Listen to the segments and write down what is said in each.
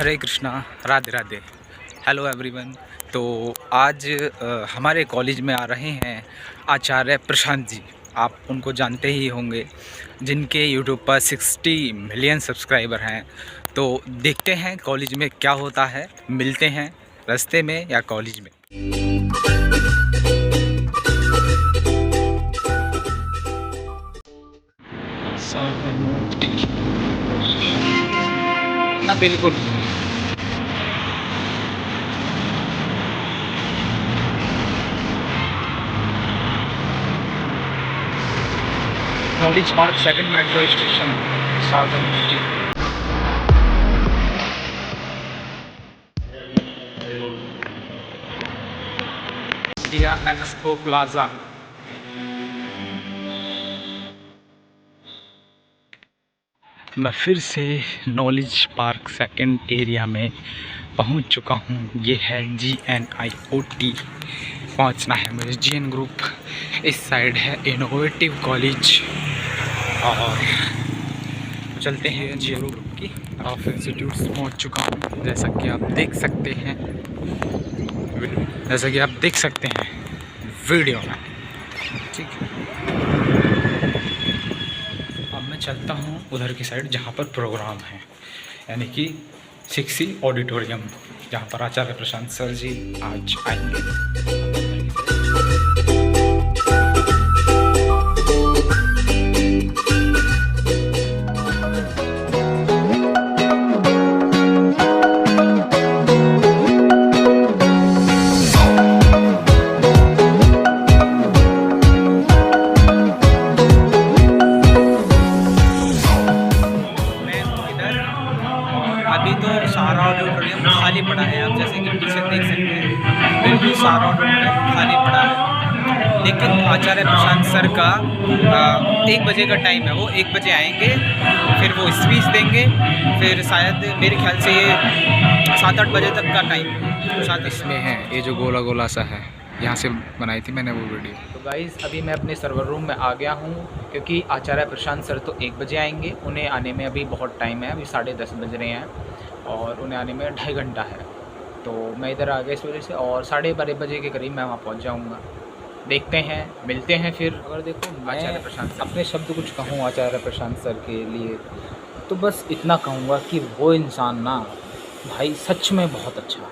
हरे Krishna, Radhe Radhe. Hello everyone. तो आज हमारे कॉलेज में आ रहे हैं आचार्य प्रशांत जी। आप उनको जानते ही होंगे, जिनके यूट्यूब पर 60 मिलियन सब्सक्राइबर हैं। तो देखते हैं कॉलेज में क्या होता है, मिलते हैं रास्ते में या कॉलेज में। ना बिल्कुल college park second metro station southern. India expo plaza. मैं फिर से नॉलेज पार्क सेकंड एरिया में पहुंच चुका हूं। ये है GNIOT। पहुंचना है मुझे GN ग्रुप। इस साइड है इनोवेटिव कॉलेज और चलते हैं GN ग्रुप की ऑफ इंस्टीट्यूट्स। पहुंच चुका हूं जैसा कि आप देख सकते हैं वीडियो में। ठीक है, अब मैं चलता हूँ उधर की साइड जहाँ पर प्रोग्राम है, यानी कि 6C ऑडिटोरियम, जहाँ पर आचार्य प्रशांत सर जी आज आएंगे। अभी तो सारा ऑडिटोरियम खाली पड़ा है। आप जैसे कि पीछे देख सकते हैं, बिल्कुल सारा ऑडिटोरियम खाली पड़ा है। लेकिन आचार्य प्रशांत सर का 1 बजे का टाइम है। वो 1 बजे आएंगे, फिर वो स्पीच देंगे, फिर शायद मेरे ख्याल से ये 7-8 बजे तक का टाइम है। साथ इसमें है ये जो गोला गोला सा है, यहाँ से बनाई थी मैंने वो वीडियो। तो गाइज़ अभी मैं अपने सर्वर रूम में आ गया हूँ, क्योंकि आचार्य प्रशांत सर तो 1 बजे आएंगे। उन्हें आने में अभी बहुत टाइम है, अभी 10:30 बज रहे हैं और उन्हें आने में 2.5 घंटा है। तो मैं इधर आ गया इस वजह से, और 12:30 बजे के करीब मैं वहाँ पहुँच जाऊँगा। देखते हैं, मिलते हैं फिर। अगर देखो आचार्य प्रशांत अपने शब्द कुछ कहूँ आचार्य प्रशांत सर के लिए, तो बस इतना कहूँगा कि वो इंसान ना भाई सच में बहुत अच्छा है,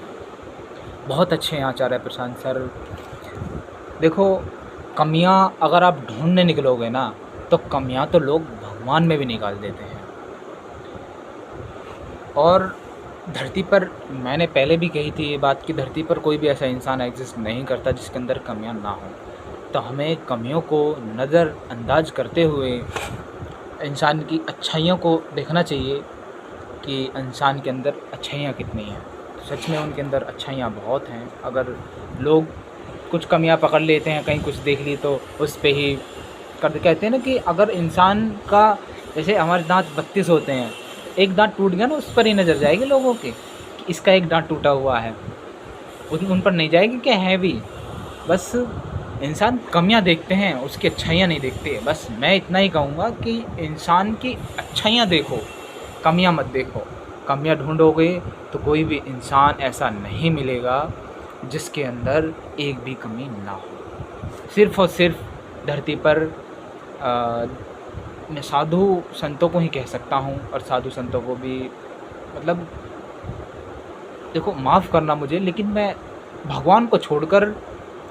बहुत अच्छे हैं आचार्य प्रशांत सर। देखो, कमियां अगर आप ढूंढने निकलोगे ना, तो कमियां तो लोग भगवान में भी निकाल देते हैं। और धरती पर, मैंने पहले भी कही थी ये बात, कि धरती पर कोई भी ऐसा इंसान एग्जिस्ट नहीं करता जिसके अंदर कमियां ना हो। तो हमें कमियों को नज़रअंदाज करते हुए इंसान की अच्छाइयों को देखना चाहिए कि इंसान के अंदर अच्छाइयाँ कितनी हैं। सच में उनके अंदर अच्छाइयाँ बहुत हैं। अगर लोग कुछ कमियां पकड़ लेते हैं, कहीं कुछ देख ली तो उस पे ही कहते हैं ना कि अगर इंसान का, जैसे हमारे दांत 32 होते हैं, एक दांत टूट गया ना, उस पर ही नज़र जाएगी लोगों की कि इसका एक दांत टूटा हुआ है, उन पर नहीं जाएगी क्या है भी। बस इंसान कमियां देखते हैं, उसकी अच्छाइयां नहीं देखते। बस मैं इतना ही कहूँगा कि इंसान की अच्छाइयां देखो, कमियां मत देखो। कमियां ढूंढोगे तो कोई भी इंसान ऐसा नहीं मिलेगा जिसके अंदर एक भी कमी ना हो। सिर्फ़ और सिर्फ धरती पर मैं साधु संतों को ही कह सकता हूँ, और साधु संतों को भी मतलब देखो, माफ़ करना मुझे, लेकिन मैं भगवान को छोड़कर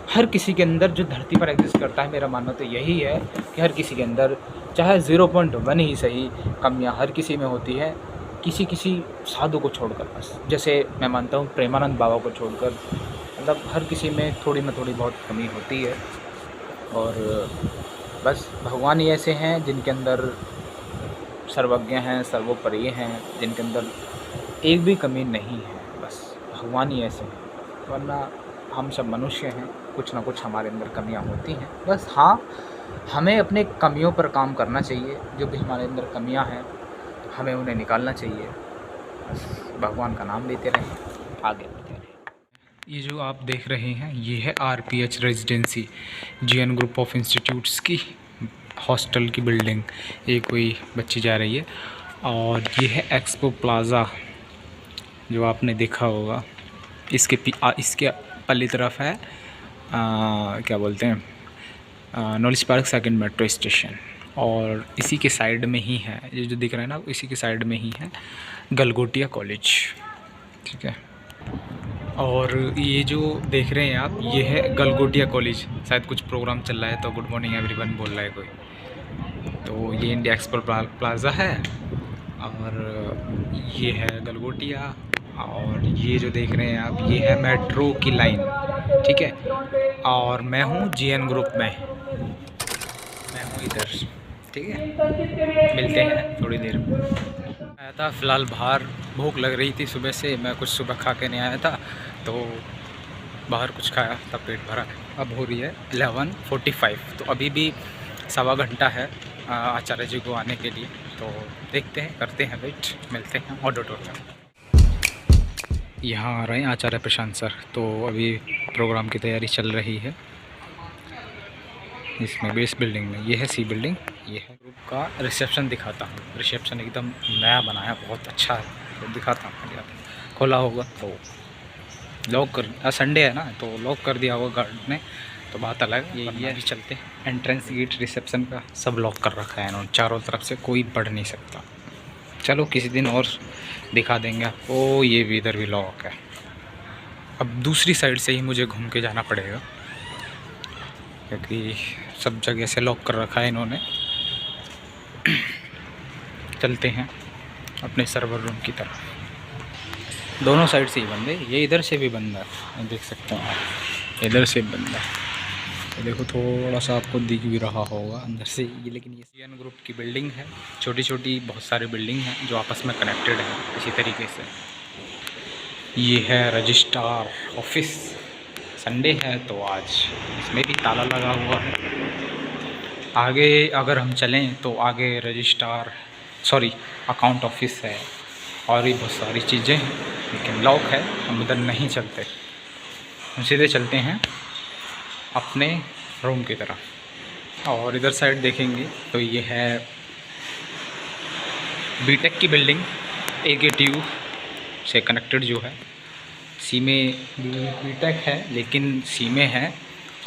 हर किसी के अंदर जो धरती पर एग्जिस्ट करता है, मेरा मानना तो यही है कि हर किसी के अंदर चाहे 0.1 ही सही, कमियाँ हर किसी में होती है। किसी साधु को छोड़कर, बस जैसे मैं मानता हूँ प्रेमानंद बाबा को छोड़कर, मतलब हर किसी में थोड़ी ना थोड़ी बहुत कमी होती है। और बस भगवान ही ऐसे हैं जिनके अंदर सर्वज्ञ हैं, सर्वोपरि हैं, जिनके अंदर एक भी कमी नहीं है। बस भगवान ही ऐसे हैं, वरना हम सब मनुष्य हैं, कुछ ना कुछ हमारे अंदर कमियां होती हैं। बस हाँ, हमें अपने कमियों पर काम करना चाहिए। जो भी हमारे अंदर कमियां हैं, हमें उन्हें निकालना चाहिए। बस भगवान का नाम लेते रहें, आगे बढ़ते रहें। ये जो आप देख रहे हैं, ये है RPH residency, GN group of institutes की हॉस्टल की बिल्डिंग। ये कोई बच्ची जा रही है। और ये है एक्सपो प्लाज़ा, जो आपने देखा होगा। इसके पल्ली तरफ है क्या बोलते हैं, knowledge park second metro station, और इसी के साइड में ही है, ये जो दिख रहा है ना, इसी के साइड में ही है गलगोटिया कॉलेज। ठीक है, और ये जो देख रहे हैं आप, ये है गलगोटिया कॉलेज। शायद कुछ प्रोग्राम चल रहा है तो गुड मॉर्निंग एवरीवन बोल रहा है कोई। तो ये इंडिया एक्सपो प्लाज़ा है, और ये है गलगोटिया, और ये जो देख रहे हैं आप, ये है मेट्रो की लाइन। ठीक है, और मैं हूँ GN ग्रुप में, मैं हूँ इधर। ठीक है, मिलते हैं थोड़ी देर में। आया था फ़िलहाल बाहर, भूख लग रही थी सुबह से, मैं कुछ सुबह खा के नहीं आया था, तो बाहर कुछ खाया तब पेट भरा। अब हो रही है 11:45, तो अभी भी सवा घंटा है आचार्य जी को आने के लिए, तो देखते हैं, करते हैं वेट, मिलते हैं ऑडिटोरियम में। यहाँ आ रहे हैं आचार्य प्रशांत सर, तो अभी प्रोग्राम की तैयारी चल रही है इसमें, बेस बिल्डिंग में। ये है C बिल्डिंग, ये है ग्रुप का रिसेप्शन। दिखाता हूँ, रिसेप्शन एकदम नया बनाया, बहुत अच्छा है, तो दिखाता हूँ। खोला होगा तो लॉक कर, संडे है ना तो लॉक कर दिया होगा गार्ड ने, तो बात अलग है। ये भी चलते हैं। एंट्रेंस गेट रिसेप्शन का सब लॉक कर रखा है इन्होंने, चारों तरफ से कोई बढ़ नहीं सकता। चलो किसी दिन और दिखा देंगे आपको। ये भी इधर भी लॉक है। अब दूसरी साइड से ही मुझे घूम के जाना पड़ेगा, क्योंकि सब जगह से लॉक कर रखा है इन्होंने। चलते हैं अपने सर्वर रूम की तरफ। दोनों साइड से ही बंद है, ये इधर से भी बंद है, देख सकते हैं आप, इधर से बंद है। तो देखो थोड़ा सा आपको दिख भी रहा होगा अंदर से ये, लेकिन ये GN ग्रुप की बिल्डिंग है। छोटी छोटी बहुत सारी बिल्डिंग हैं जो आपस में कनेक्टेड है इसी तरीके से। ये है रजिस्ट्रार ऑफिस। संडे है तो आज इसमें भी ताला लगा हुआ है। आगे अगर हम चलें तो आगे अकाउंट ऑफिस है, और भी बहुत सारी चीज़ें हैं, लेकिन लॉक है, हम उधर नहीं चलते, हम सीधे चलते हैं अपने रूम की तरफ। और इधर साइड देखेंगे तो ये है बीटेक की बिल्डिंग, AKTU से कनेक्टेड जो है। सी में बीटेक है, लेकिन सी में है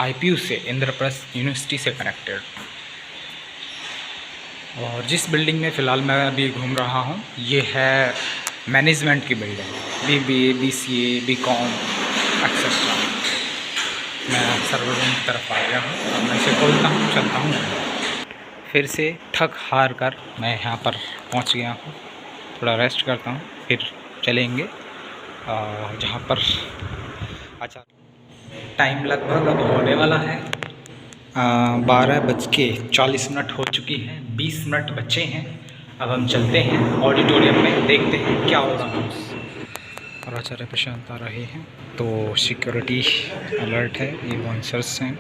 IPU से, इंद्रप्रस्थ यूनिवर्सिटी से कनेक्टेड। और जिस बिल्डिंग में फ़िलहाल मैं अभी घूम रहा हूँ, ये है मैनेजमेंट की building, BBA BCA BCom etcetera. मैं सर्वर रूम की तरफ आ गया हूँ, मैं इसे खोलता हूँ, चलता हूँ। फिर से थक हार कर मैं यहाँ पर पहुँच गया हूँ, थोड़ा रेस्ट करता हूँ, फिर चलेंगे जहाँ पर अच्छा टाइम लगभग अब होने वाला है। 12:40 हो चुकी हैं, 20 मिनट बचे हैं। अब हम चलते हैं ऑडिटोरियम में, देखते हैं क्या होगा। और आचार्य प्रशांत आ रहे हैं, तो सिक्योरिटी अलर्ट है, ये बाउंसर्स हैं,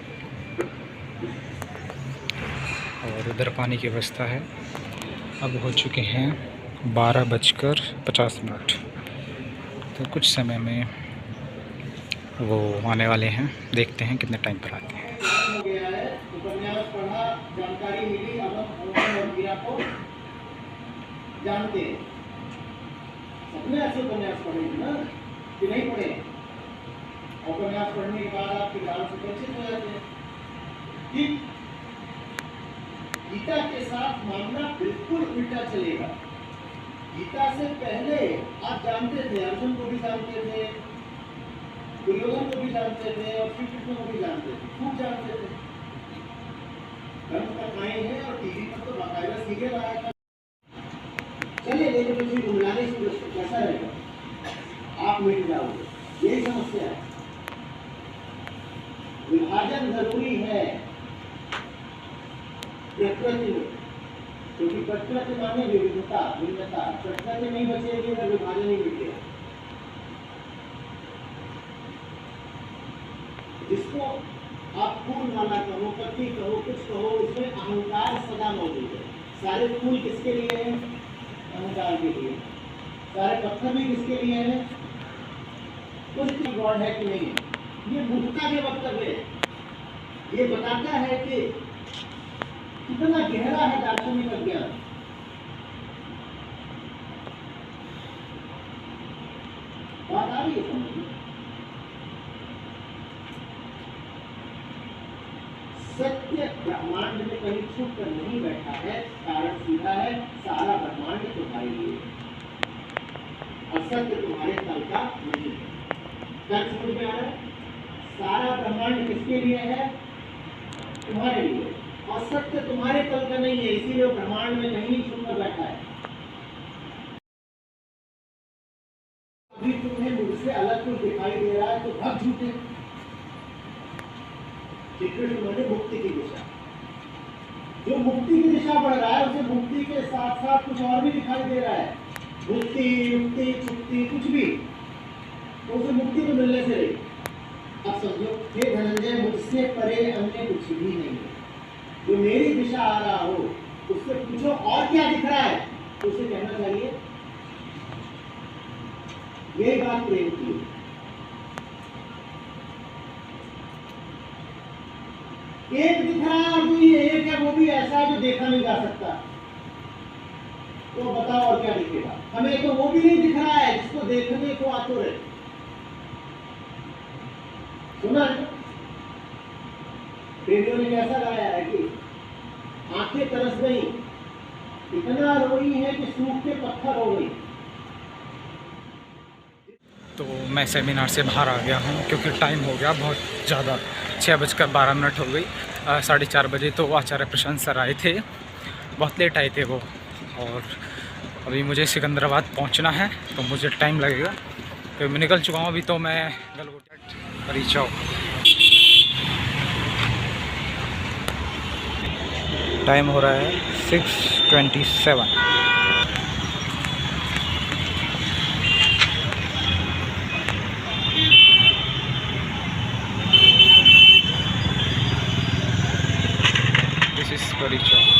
और उधर पानी की व्यवस्था है। अब हो चुके हैं 12:50, तो कुछ समय में वो आने वाले हैं, देखते हैं कितने टाइम पर आते हैं। जानकारी मिली, अब हम जानते हैं, सबने अच्छे उपन्यास पढ़े ना कि नहीं पढ़े। उपन्यास पढ़ने के बाद आपके ज्ञान सुरक्षित हो जाते हैं। ठीक गीता के साथ मामला बिल्कुल उल्टा चलेगा। गीता से पहले आप जानते थे, अर्जुन को भी जानते थे, दुर्योधन को भी जानते थे, और श्री कृष्ण को भी जानते थे, खूब जानते थे। कथाएं हैं और टीवी पर तो बाकायदा सीरियल आया था। चलिए लेकिन मुझे बुलाने से कैसा रहेगा, आप मिट जाओगे, यही समस्या है। विभाजन जरूरी है प्रकृति में, क्योंकि प्रकृति माने विविधता, प्रकृति नहीं बचेगी अगर विभाजन नहीं मिटेगा। जिसको आप फूल माला कहो, पत्ती कहो, कुछ कहो, इसमें अहंकार सदा मौजूद है। सारे फूल किसके लिए हैं? अहंकार के लिए। सारे पत्थर भी किसके लिए हैं? कुछ गॉड है कि नहीं है। ये मूर्खता के वक्तव्य है। ये बताता है कि कितना गहरा है दार्शनिक अज्ञान। रही है समझ में? सत्य ब्रह्मांड में कहीं छुप कर नहीं बैठा है, कारण सीधा है, सारा ब्रह्मांड तुम्हारे लिए और सत्य तुम्हारे तल का नहीं है। क्या समझ में आ रहा है? सारा ब्रह्मांड किसके लिए है? तुम्हारे लिए, और सत्य तुम्हारे तल का नहीं है, इसीलिए ब्रह्मांड में कहीं छुप कर बैठा है। अभी तुम्हें मुझसे अलग कुछ दिखाई दे रहा है तो भग झूठे। श्रीकृष्ण माने मुक्ति की दिशा, जो मुक्ति की दिशा बढ़ रहा है उसे मुक्ति के साथ साथ कुछ और भी दिखाई दे रहा है, मुक्ति युक्ति छुक्ति कुछ भी, तो उसे मुक्ति तो मिलने से रही। अब समझो, हे धनंजय, मुझसे परे अन्य कुछ भी नहीं है, जो मेरी दिशा आ रहा हो उससे पूछो और क्या दिख रहा है, तो उसे कहना चाहिए यही बात प्रेम की। एक दिख रहा है और कोई एक है, वो भी ऐसा है जो देखा नहीं जा सकता, तो बताओ और क्या दिखेगा? हमें तो वो भी नहीं दिख रहा है जिसको देखने को आतुर है। सुना है रेडियो ने कैसा गाया है कि आंखें तरस गई, इतना रोई है कि सूख के पत्थर हो गई। तो मैं सेमिनार से बाहर आ गया हूँ क्योंकि टाइम हो गया बहुत ज़्यादा, 6:12 हो गई। 4:30 बजे तो आचार्य प्रशांत सर आए थे, बहुत लेट आए थे वो, और अभी मुझे सिकंदराबाद पहुँचना है तो मुझे टाइम लगेगा, तो मैं निकल चुका हूँ अभी। तो मैं गलगोटिया रीच आउट, टाइम हो रहा है 6:27। दिस इज परिचय।